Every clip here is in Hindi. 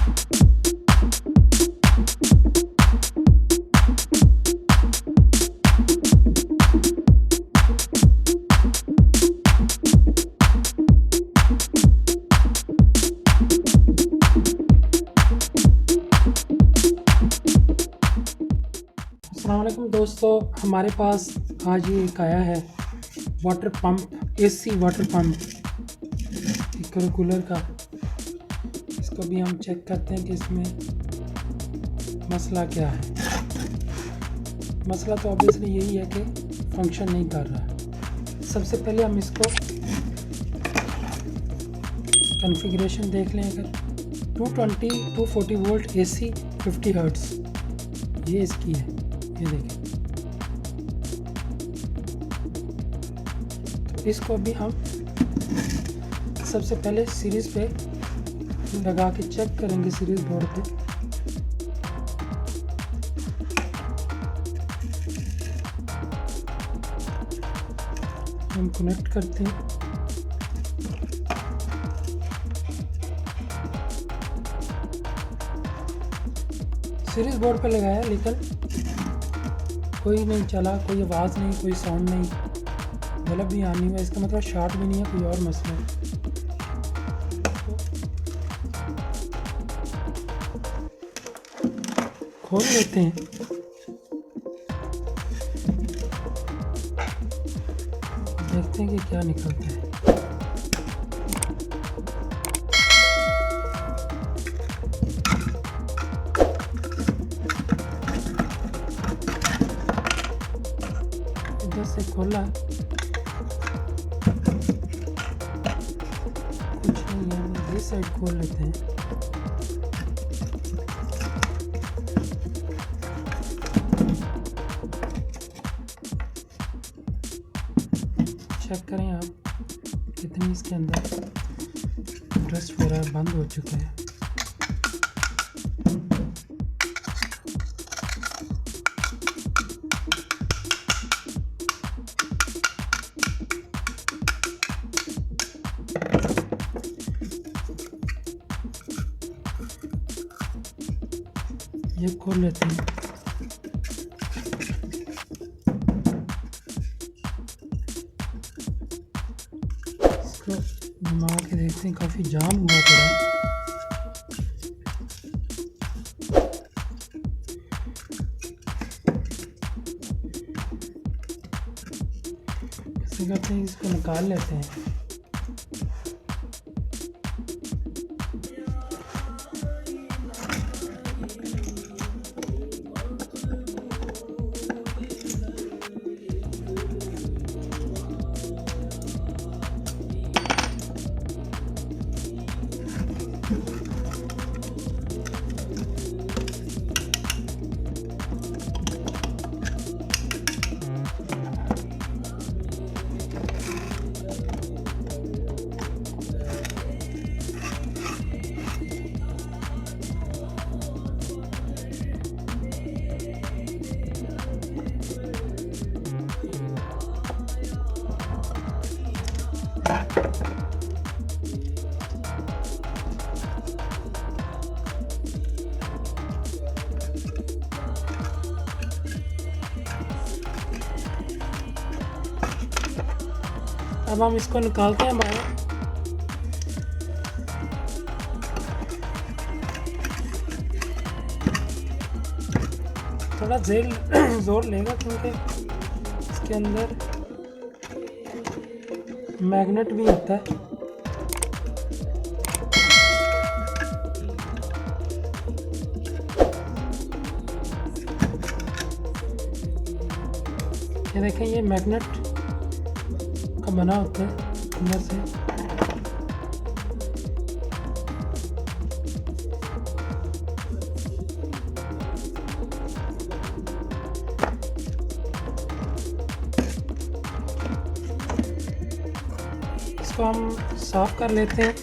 अस्सलामुअलैकुम दोस्तों, हमारे पास आज ये एक आया है water pump, AC water pump cooler का। इसको भी हम चेक करते हैं कि इसमें मसला क्या है। मसला तो ऑब्वियसली यही है कि फंक्शन नहीं कर रहा। सबसे पहले हम इसको कॉन्फ़िगरेशन देख लें। अगर 240 वोल्ट एसी 50 हर्ट्ज़ ये इसकी है, ये देखें। तो इसको भी हम सबसे पहले सीरीज़ पे लगा के चेक करेंगे। सीरीज़ बोर्ड पे हम कनेक्ट करते हैं। सीरीज़ बोर्ड पे लगाया लेकिन कोई नहीं चला, कोई आवाज़ नहीं, कोई साउंड नहीं, बल्ब भी ऑन नहीं हुआ। इसका मतलब शॉर्ट भी नहीं है, कोई और मसला है। खोल लेते हैं। देखते हैं कि क्या निकलता है। इधर से खोला, कुछ नहीं है। इस साइड खोल लेते हैं। चेक करें आप कितनी इसके अंदर डस्ट वगैरह बंद हो चुका है। ये खोल लेते हैं। इसको घुमा के देखते हैं, काफ़ी जाम हुआ पड़ा है। ऐसे करते हैं, इसको निकाल लेते हैं। अब हम इसको निकालते हैं बाहर। थोड़ा जोर लेगा क्योंकि इसके अंदर मैग्नेट भी होता है। ये देखें, ये मैग्नेट का बना होता है अंदर से। इसको हम साफ कर लेते हैं।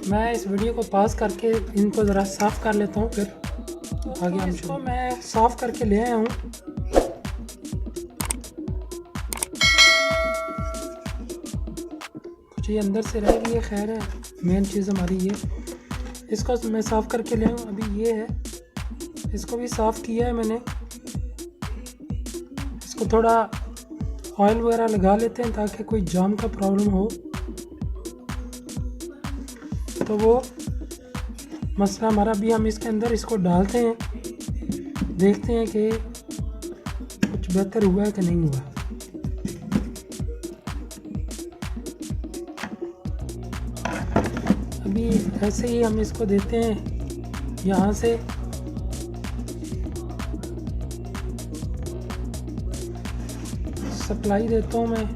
मैं इस वीडियो को पॉज करके इनको ज़रा साफ़ कर लेता हूँ, फिर आगे हम इसको मैं साफ़ करके ले आया हूँ। कुछ ये अंदर से रह गई है, खैर है, मेन चीज़ हमारी ये, इसको मैं साफ़ करके ले आऊँ। अभी ये है, इसको भी साफ़ किया है मैंने। इसको थोड़ा ऑयल वगैरह लगा लेते हैं ताकि कोई जाम का प्रॉब्लम हो तो वो मसला हमारा। अभी हम इसके अंदर इसको डालते हैं, देखते हैं कि कुछ बेहतर हुआ है कि नहीं हुआ। अभी ऐसे ही हम इसको देते हैं यहाँ से, सप्लाई देता हूँ मैं।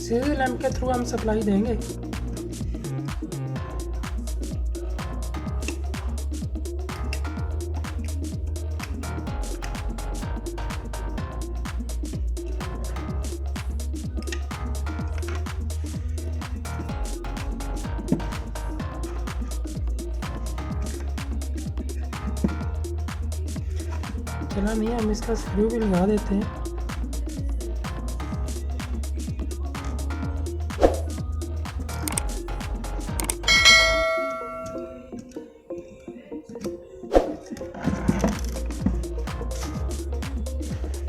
सीधे लैंप के थ्रू हम सप्लाई देंगे। चला नहीं, हम इसका स्क्रू भी लगा देते हैं।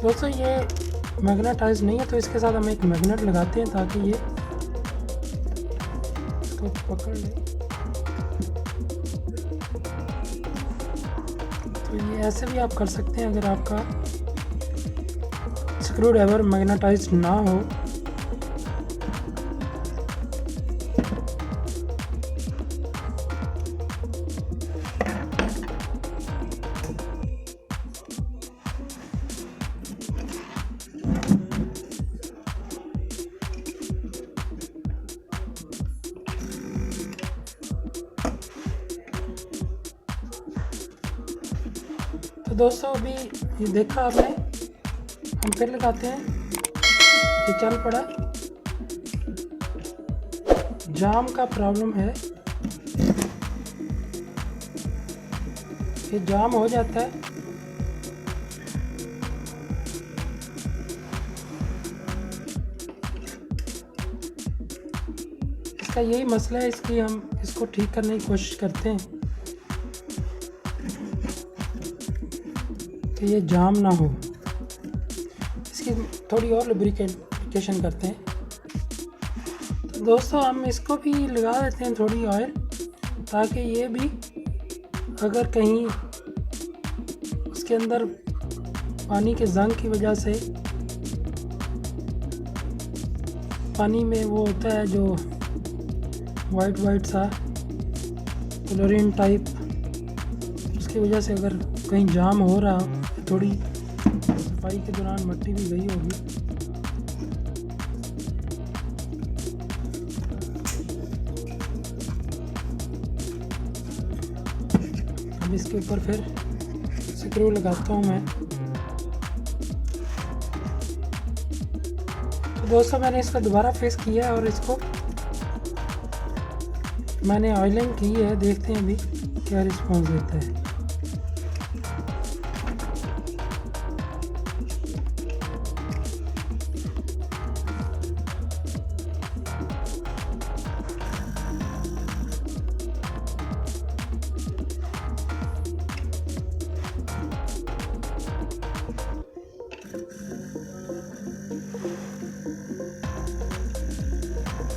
दोस्तों ये मैग्नेटाइज नहीं है तो इसके साथ हम एक मैग्नेट लगाते हैं ताकि ये इसको पकड़ ले। तो ये ऐसे भी आप कर सकते हैं अगर आपका स्क्रू ड्राइवर मैग्नेटाइज ना हो। तो दोस्तों अभी ये देखा आपने, हम फिर लगाते हैं। ये चल पड़ा, जाम का प्रॉब्लम है, ये जाम हो जाता है। इसका यही मसला है, इसलिए हम इसको ठीक करने की कोशिश करते हैं कि ये जाम ना हो। इसकी थोड़ी और लुब्रिकेशन करते हैं। तो दोस्तों हम इसको भी लगा देते हैं थोड़ी ऑयल, ताकि ये भी अगर कहीं उसके अंदर पानी के जंग की वजह से पानी में वो होता है जो वाइट सा क्लोरीन टाइप, उसकी वजह से अगर कहीं जाम हो रहा, थोड़ी सफाई के दौरान मट्टी भी गई होगी। अब इसके ऊपर फिर स्क्रू लगाता हूँ मैं। तो दोस्तों मैंने इसको दोबारा फिक्स किया है और इसको मैंने ऑयलिंग की है, देखते हैं अभी क्या रिस्पॉन्स देता है।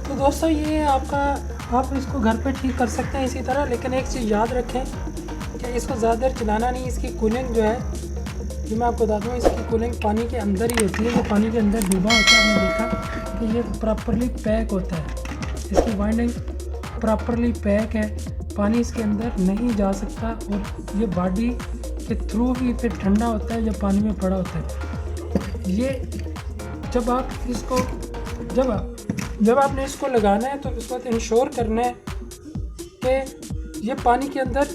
तो दोस्तों ये आपका, आप इसको घर पे ठीक कर सकते हैं इसी तरह, लेकिन एक चीज़ याद रखें कि इसको ज़्यादा देर चलाना नहीं। इसकी कूलिंग जो है, ये मैं आपको बता दूँ, इसकी कूलिंग पानी के अंदर ही होती है। जो पानी के अंदर डूबा होता है, आपने देखा कि ये प्रॉपरली पैक होता है, इसकी वाइंडिंग प्रॉपरली पैक है, पानी इसके अंदर नहीं जा सकता और ये बॉडी के थ्रू ही फिर ठंडा होता है जब पानी में पड़ा होता है। ये जब आप इसको जब आपने इसको लगाना है तो इस वक्त इंश्योर करना है कि ये पानी के अंदर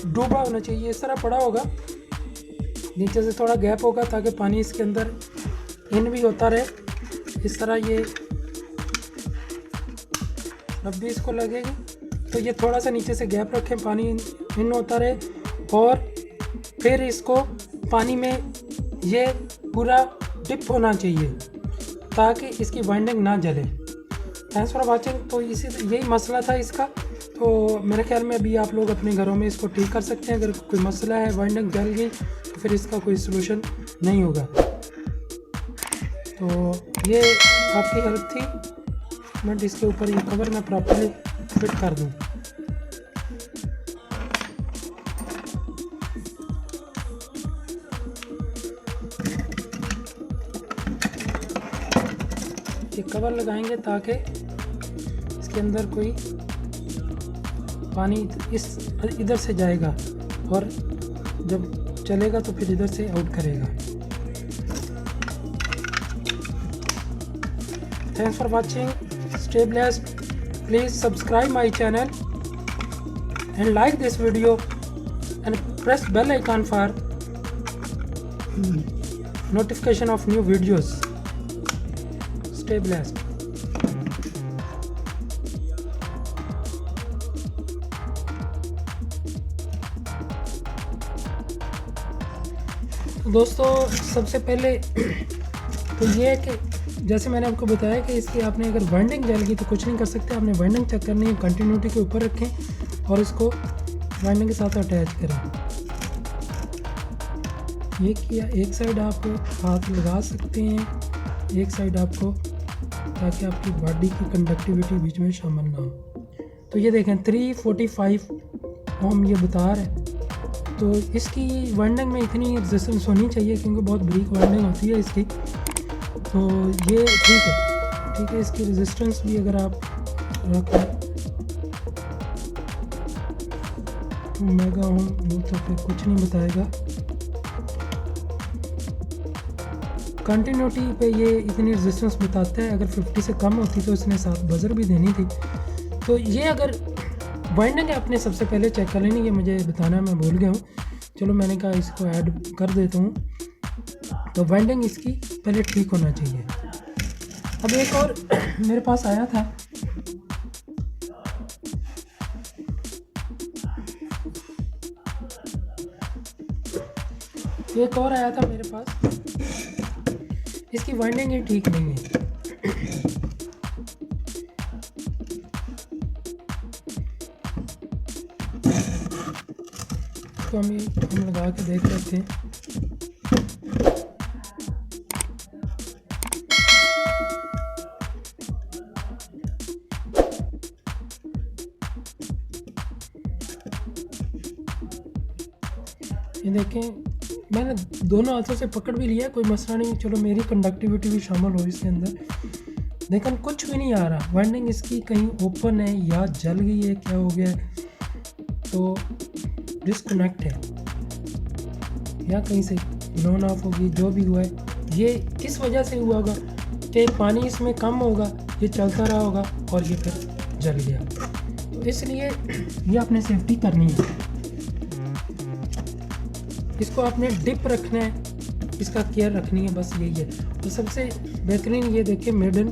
डूबा होना चाहिए, इस तरह पड़ा होगा, नीचे से थोड़ा गैप होगा ताकि पानी इसके अंदर इन भी होता रहे। इस तरह ये रब्बी इसको लगेगी, तो ये थोड़ा सा नीचे से गैप रखें, पानी इन होता रहे, और फिर इसको पानी में ये पूरा डिप होना चाहिए ताकि इसकी वाइंडिंग ना जले। Thanks for watching. तो यही मसला था इसका। तो मेरे ख्याल में अभी आप लोग अपने घरों में इसको ठीक कर सकते हैं। अगर कोई मसला है, वाइंडिंग जल गई, तो फिर इसका कोई सलूशन नहीं होगा। तो ये आपकी हेल्प थी। बट इसके ऊपर ये कवर मैं प्रॉपर्ली फिट कर दूँ। ये कवर लगाएंगे ताकि इसके अंदर कोई पानी इधर से जाएगा और जब चलेगा तो फिर इधर से आउट करेगा। Thanks for watching, stay blessed, please subscribe my channel and like this video and press bell icon for notification of new videos. Stay blessed. तो दोस्तों सबसे पहले तो ये है कि जैसे मैंने आपको बताया कि इसकी आपने अगर वाइंडिंग जल गई तो कुछ नहीं कर सकते। आपने वाइंडिंग चेक करनी है, कंटिन्यूटी के ऊपर रखें और इसको वाइंडिंग के साथ अटैच करें। ये किया, एक साइड आप हाथ लगा सकते हैं, एक साइड आपको, ताकि आपकी बॉडी की कंडक्टिविटी बीच में शामिल ना हो। तो ये देखें 345 ओम ये बता रहा है। तो इसकी वाइंडिंग में इतनी रेजिस्टेंस होनी चाहिए क्योंकि बहुत ब्रीक वाइंडिंग होती है इसकी। तो ये ठीक है। इसकी रेजिस्टेंस भी अगर आप रख लें मेगा ओम तो फिर कुछ नहीं बताएगा। कंटिन्यूटी पे ये इतनी रेजिस्टेंस बताता है। अगर 50 से कम होती तो इसने साथ बजर भी देनी थी। तो ये अगर वाइंडिंग आपने सबसे पहले चेक कर लेनी, ये मुझे बताना मैं भूल गया हूँ। चलो मैंने कहा इसको ऐड कर देता हूँ। तो वाइंडिंग इसकी पहले ठीक होना चाहिए। अब एक और मेरे पास आया था, एक और आया था मेरे पास, इसकी वाइंडिंग ही ठीक नहीं है। तो हम लगा के देख लेते हैं। ये देखें मैंने दोनों हाथों से पकड़ भी लिया, कोई मसला नहीं। चलो मेरी कंडक्टिविटी भी शामिल हो इसके अंदर, लेकिन कुछ भी नहीं आ रहा। वाइंडिंग इसकी कहीं ओपन है या जल गई है, क्या हो गया है, तो डिस्कनेक्ट है या कहीं से ब्लोन ऑफ होगी। जो भी हुआ है ये किस वजह से हुआ होगा कि पानी इसमें कम होगा, ये चलता रहा होगा और ये फिर जल गया। तो इसलिए ये आपने सेफ्टी करनी है। इसको आपने डिप रखना है, इसका केयर रखनी है, बस यही है। तो सबसे बेहतरीन ये देखिए मेड इन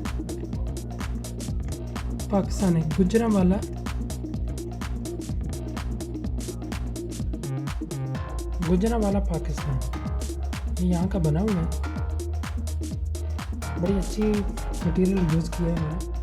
पाकिस्तान है, गुजरांवाला पाकिस्तान, ये यहाँ का बना हुआ है। बड़ी अच्छी मटेरियल यूज़ किया है मैंने।